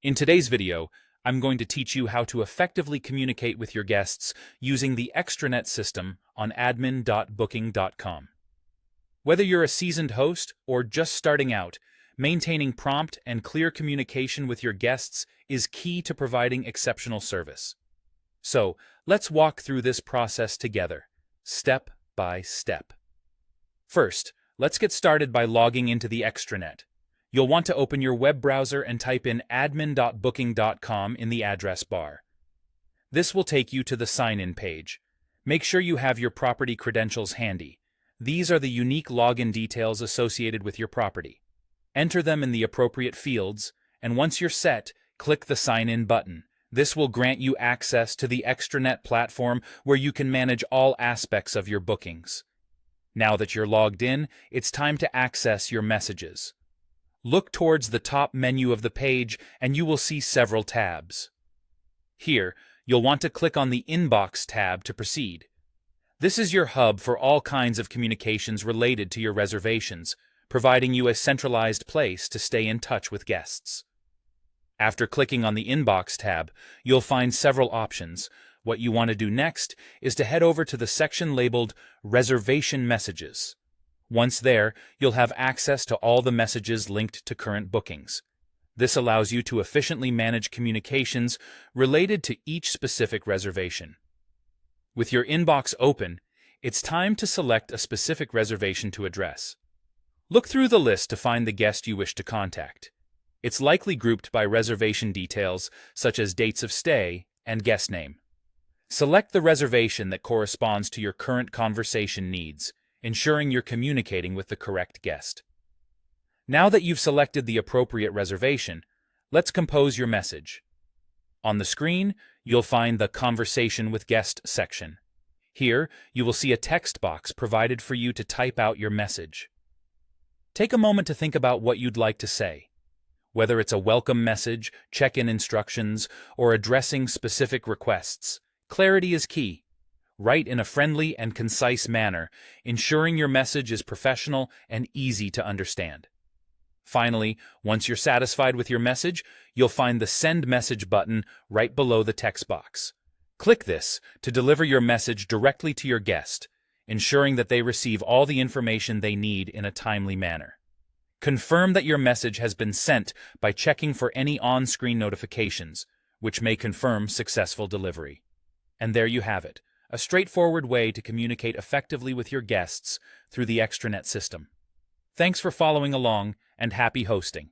In today's video, I'm going to teach you how to effectively communicate with your guests using the Extranet system on admin.booking.com. Whether you're a seasoned host or just starting out, maintaining prompt and clear communication with your guests is key to providing exceptional service. So, let's walk through this process together, step by step. First, let's get started by logging into the Extranet. You'll want to open your web browser and type in admin.booking.com in the address bar. This will take you to the sign-in page. Make sure you have your property credentials handy. These are the unique login details associated with your property. Enter them in the appropriate fields, and once you're set, click the Sign In button. This will grant you access to the Extranet platform where you can manage all aspects of your bookings. Now that you're logged in, it's time to access your messages. Look towards the top menu of the page and you will see several tabs. Here, you'll want to click on the Inbox tab to proceed. This is your hub for all kinds of communications related to your reservations, providing you a centralized place to stay in touch with guests. After clicking on the Inbox tab, you'll find several options. What you want to do next is to head over to the section labeled Reservation Messages. Once there, you'll have access to all the messages linked to current bookings. This allows you to efficiently manage communications related to each specific reservation. With your inbox open, it's time to select a specific reservation to address. Look through the list to find the guest you wish to contact. It's likely grouped by reservation details such as dates of stay and guest name. Select the reservation that corresponds to your current conversation needs, ensuring you're communicating with the correct guest. Now that you've selected the appropriate reservation, let's compose your message. On the screen, you'll find the Conversation with Guest section. Here, you will see a text box provided for you to type out your message. Take a moment to think about what you'd like to say. Whether it's a welcome message, check-in instructions, or addressing specific requests, clarity is key. Write in a friendly and concise manner, ensuring your message is professional and easy to understand. Finally, once you're satisfied with your message, you'll find the Send Message button right below the text box. Click this to deliver your message directly to your guest, ensuring that they receive all the information they need in a timely manner. Confirm that your message has been sent by checking for any on-screen notifications, which may confirm successful delivery. And there you have it. A straightforward way to communicate effectively with your guests through the Extranet system. Thanks for following along, and happy hosting.